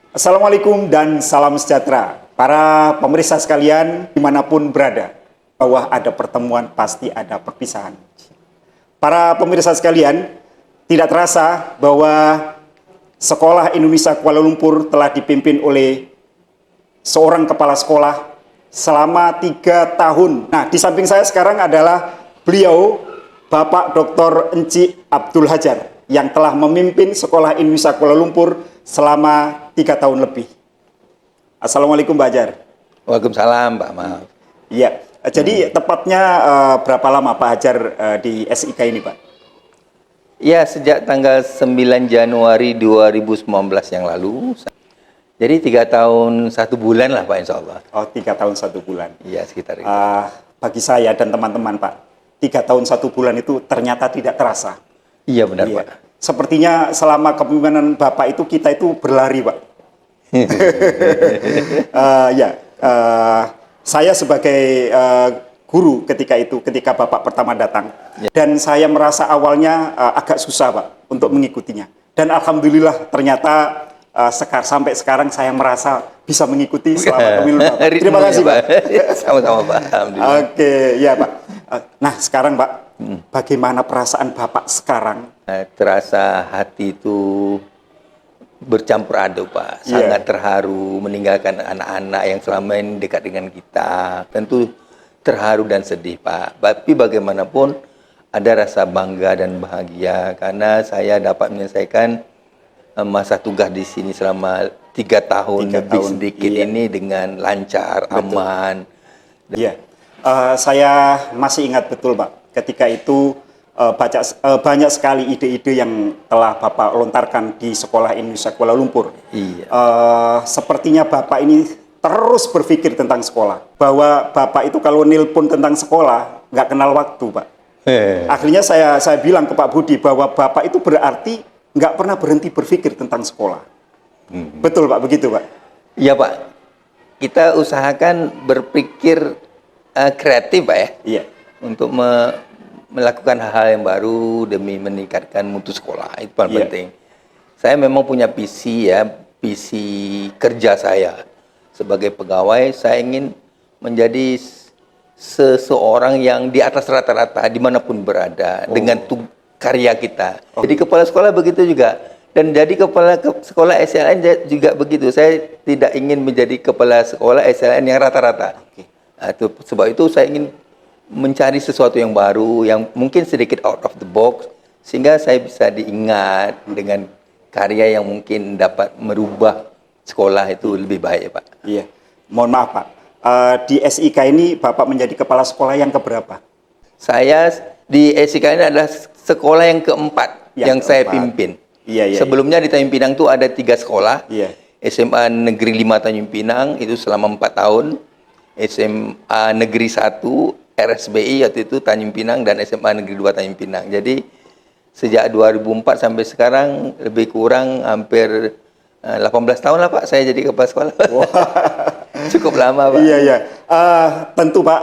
Assalamualaikum dan salam sejahtera. Para pemirsa sekalian, dimanapun berada, bahwa ada pertemuan pasti ada perpisahan. Para pemirsa sekalian, tidak terasa bahwa Sekolah Indonesia Kuala Lumpur telah dipimpin oleh seorang kepala sekolah selama 3 tahun. Nah, di samping saya sekarang adalah beliau, Bapak Dr. Enci Abdul Hajar, yang telah memimpin Sekolah Indonesia Kuala Lumpur selama 3 tahun lebih. Assalamualaikum, Pak Hajar. Waalaikumsalam, Pak. Maaf. Iya, jadi tepatnya berapa lama Pak Hajar di SIK ini, Pak? Ya, sejak tanggal 9 Januari 2019 yang lalu. Jadi 3 tahun 1 bulan lah, Pak, insya Allah. Oh, 3 tahun 1 bulan. Iya, sekitar itu. Bagi saya dan teman-teman, Pak, 3 tahun 1 bulan itu ternyata tidak terasa. Iya, benar, Iya. Pak. Sepertinya selama kepemimpinan Bapak itu kita itu berlari, Pak. Saya sebagai guru ketika Bapak pertama datang, dan saya merasa awalnya agak susah, Pak, untuk mengikutinya. Dan alhamdulillah ternyata sampai sekarang saya merasa bisa mengikuti selama kepemimpinan Bapak. Terima kasih, Pak. Sama-sama, Pak. Alhamdulillah. Oke, ya, Pak. Nah, sekarang, Pak, bagaimana perasaan Bapak sekarang? Terasa hati itu bercampur aduk, Pak. Sangat terharu meninggalkan anak-anak yang selama ini dekat dengan kita. Tentu terharu dan sedih, Pak. Tapi bagaimanapun ada rasa bangga dan bahagia karena saya dapat menyelesaikan masa tugas di sini selama 3 tahun lebih sedikit ini dengan lancar, aman. Iya, saya masih ingat betul, Pak. Ketika itu banyak sekali ide-ide yang telah Bapak lontarkan di Sekolah Indonesia Kuala Lumpur. Iya. Sepertinya Bapak ini terus berpikir tentang sekolah. Bahwa Bapak itu kalau nelpon tentang sekolah, nggak kenal waktu, Pak. Akhirnya saya bilang ke Pak Budi bahwa Bapak itu berarti nggak pernah berhenti berpikir tentang sekolah. Betul, Pak, begitu, Pak? Iya, Pak. Kita usahakan berpikir kreatif, Pak, ya. Iya. Untuk melakukan hal-hal yang baru demi meningkatkan mutu sekolah. Itu paling penting. Saya memang punya visi, ya, visi kerja saya. Sebagai pegawai, saya ingin menjadi seseorang yang di atas rata-rata dimanapun berada dengan karya kita. Jadi kepala sekolah begitu juga. Dan jadi kepala sekolah SLN juga begitu. Saya tidak ingin menjadi kepala sekolah SLN yang rata-rata. Sebab itu saya ingin mencari sesuatu yang baru, yang mungkin sedikit out of the box, sehingga saya bisa diingat dengan karya yang mungkin dapat merubah sekolah itu lebih baik, Pak. Iya. Mohon maaf, Pak. Di SIK ini Bapak menjadi kepala sekolah yang keberapa? Saya di SIK ini adalah sekolah yang keempat yang saya pimpin. Iya. Sebelumnya di Tanjung Pinang itu ada 3 sekolah. Iya. SMA Negeri 5 Tanjung Pinang itu selama 4 tahun. SMA Negeri 1 RSBI waktu itu Tanjung Pinang, dan SMA Negeri 2 Tanjung Pinang. Jadi sejak 2004 sampai sekarang lebih kurang hampir 18 tahun lah, Pak, saya jadi kepala sekolah. Cukup lama, Pak. Iya. Tentu, Pak,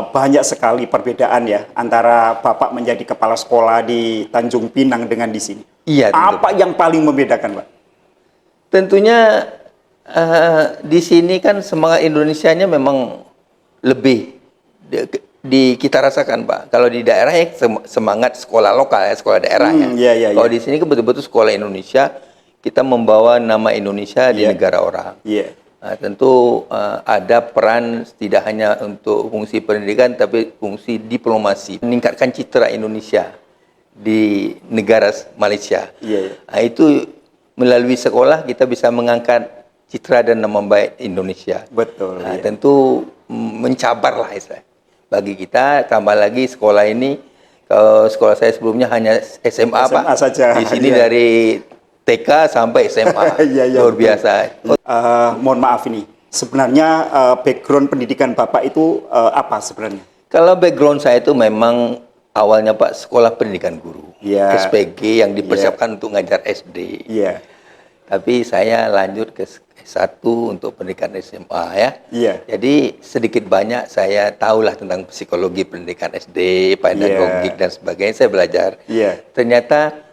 banyak sekali perbedaan ya antara Bapak menjadi kepala sekolah di Tanjung Pinang dengan di sini. Iya. Tentu, apa yang paling membedakan, Pak? Tentunya di sini kan semangat Indonesianya memang lebih kita rasakan, Pak. Kalau di daerah ya semangat sekolah lokal, ya, sekolah daerah ya. Iya. Kalau di sini kan betul-betul sekolah Indonesia, kita membawa nama Indonesia di negara orang. Iya. Tentu ada peran tidak hanya untuk fungsi pendidikan, tapi fungsi diplomasi, meningkatkan citra Indonesia di negara Malaysia. Iya. Itu melalui sekolah kita bisa mengangkat citra dan nama baik Indonesia. Betul. Tentu mencabar lah istilahnya bagi kita. Tambah lagi sekolah ini, kalau sekolah saya sebelumnya hanya SMA, Pak. saja. Di sini dari TK sampai SMA. Luar biasa. Mohon maaf ini, sebenarnya background pendidikan Bapak itu apa sebenarnya? Kalau background saya itu memang awalnya, Pak, sekolah pendidikan guru. SPG yang dipersiapkan untuk ngajar SD. Tapi saya lanjut ke S1 untuk pendidikan SMA, ya. Jadi sedikit banyak saya tahulah tentang psikologi pendidikan SD, pedagogik dan sebagainya, saya belajar. Ternyata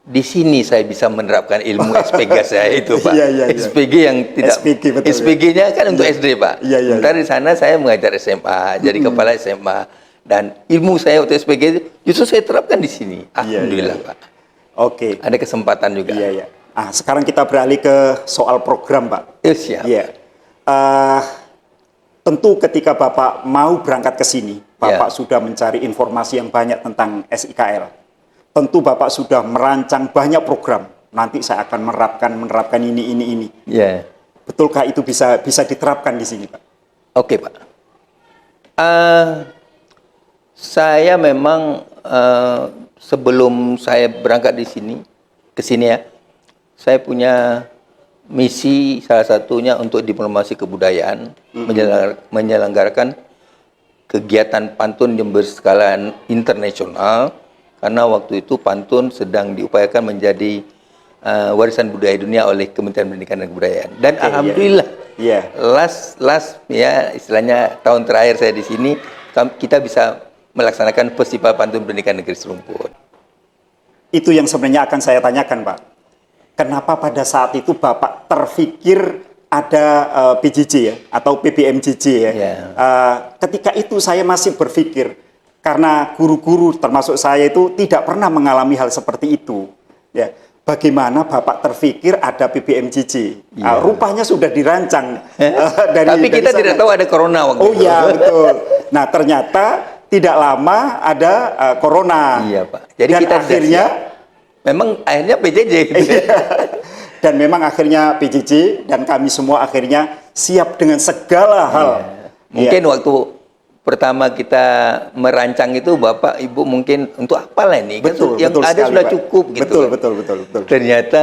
di sini saya bisa menerapkan ilmu SPG saya itu, Pak. Iya, iya, iya. SPG yang tidak SPG, betul, SPG-nya kan untuk SD, Pak. Iya, iya, Sementara di sana saya mengajar SMA, jadi kepala SMA, dan ilmu saya untuk SPG justru saya terapkan di sini. Iya, Alhamdulillah, iya. Pak. Oke. Ada kesempatan juga. Iya, iya. Sekarang kita beralih ke soal program, Pak. Siap. Iya. Tentu ketika Bapak mau berangkat ke sini, Bapak sudah mencari informasi yang banyak tentang SIKL. Tentu Bapak sudah merancang banyak program. Nanti saya akan menerapkan ini. Iya. Betulkah itu bisa diterapkan di sini, Pak? Oke, Pak. Saya memang sebelum saya berangkat ke sini ya, saya punya misi salah satunya untuk diplomasi kebudayaan, menyelenggarakan kegiatan pantun yang berskala internasional, karena waktu itu pantun sedang diupayakan menjadi warisan budaya dunia oleh Kementerian Pendidikan dan Kebudayaan. Dan alhamdulillah, last ya istilahnya tahun terakhir saya di sini, kita bisa melaksanakan Festival Pantun Pendidikan Negeri Serumpun. Itu yang sebenarnya akan saya tanyakan, Pak. Kenapa pada saat itu Bapak terfikir ada PJJ ya, atau PBMJJ ya? Ketika itu saya masih berpikir, karena guru-guru termasuk saya itu tidak pernah mengalami hal seperti itu. Ya, bagaimana Bapak terfikir ada PBMJJ? Rupanya sudah dirancang dari. Tapi kita sana. tidak tahu ada corona waktu itu. Oh iya, betul. Nah, ternyata tidak lama ada corona. Iya, Pak. Jadi dan kita akhirnya memang akhirnya PJJ gitu. Dan memang akhirnya PJJ dan kami semua akhirnya siap dengan segala hal. Mungkin waktu pertama kita merancang itu Bapak Ibu mungkin untuk apalah ini? Betul, yang betul ada sekali, sudah Pak. cukup gitu. Betul. Ternyata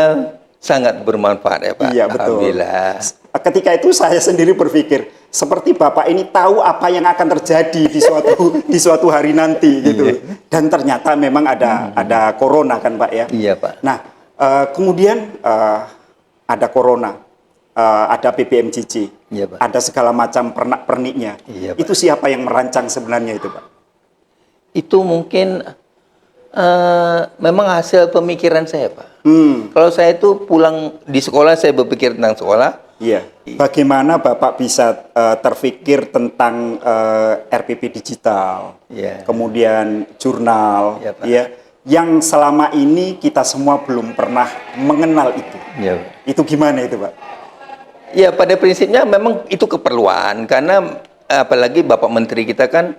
sangat bermanfaat ya, Pak. Iya, betul. Alhamdulillah. Ketika itu saya sendiri berpikir, seperti Bapak ini tahu apa yang akan terjadi di suatu hari nanti gitu. Dan ternyata memang ada corona kan, Pak ya. Iya, Pak. Nah, kemudian ada corona, ada PBMJJ, Iya, Pak. ada segala macam pernak-perniknya. Iya, Pak. Itu siapa yang merancang sebenarnya itu, Pak? Itu mungkin memang hasil pemikiran saya, Pak. Kalau saya itu pulang di sekolah saya berpikir tentang sekolah. Iya. Bagaimana Bapak bisa terfikir tentang RPP digital, kemudian jurnal, Iya, Pak. ya, yang selama ini kita semua belum pernah mengenal itu. Iya. Itu gimana itu, Pak? Ya, pada prinsipnya memang itu keperluan, karena apalagi Bapak Menteri kita kan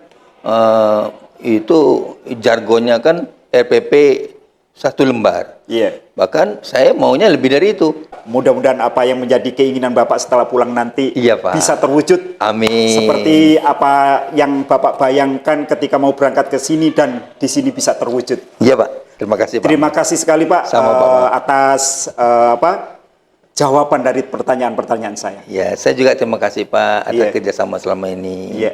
itu jargonnya kan RPP 1 lembar. Iya. Bahkan saya maunya lebih dari itu. Mudah-mudahan apa yang menjadi keinginan Bapak setelah pulang nanti Pak. bisa terwujud. Amin. Seperti apa yang Bapak bayangkan ketika mau berangkat ke sini dan di sini bisa terwujud. Iya, Pak. Terima kasih, Pak. Terima kasih sekali, Pak, Pak. atas jawaban dari pertanyaan-pertanyaan saya. Ya, saya juga terima kasih, Pak, atas kerjasama selama ini.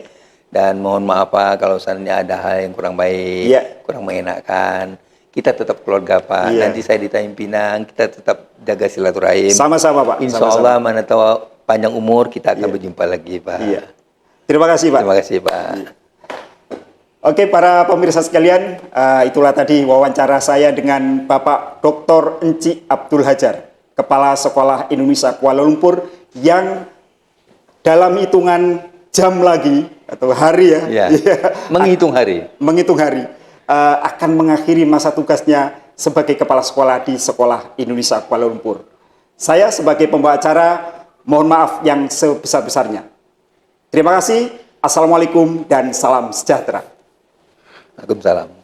Dan mohon maaf, Pak, kalau seandainya ada hal yang kurang baik, kurang mengenakan. Kita tetap keluarga, Pak. Nanti saya ditanya Pinang, kita tetap jaga silaturahim. Sama-sama, Pak. Insya Allah, mana tahu panjang umur kita akan berjumpa lagi, Pak. Terima kasih, Pak. Terima kasih, Pak. Oke, para pemirsa sekalian, itulah tadi wawancara saya dengan Bapak Dr. Enci Abdul Hajar, Kepala Sekolah Indonesia Kuala Lumpur, yang dalam hitungan jam lagi atau hari menghitung hari akan mengakhiri masa tugasnya sebagai kepala sekolah di Sekolah Indonesia Kuala Lumpur. Saya sebagai pembawa acara mohon maaf yang sebesar-besarnya. Terima kasih. Assalamualaikum dan salam sejahtera. Waalaikumsalam.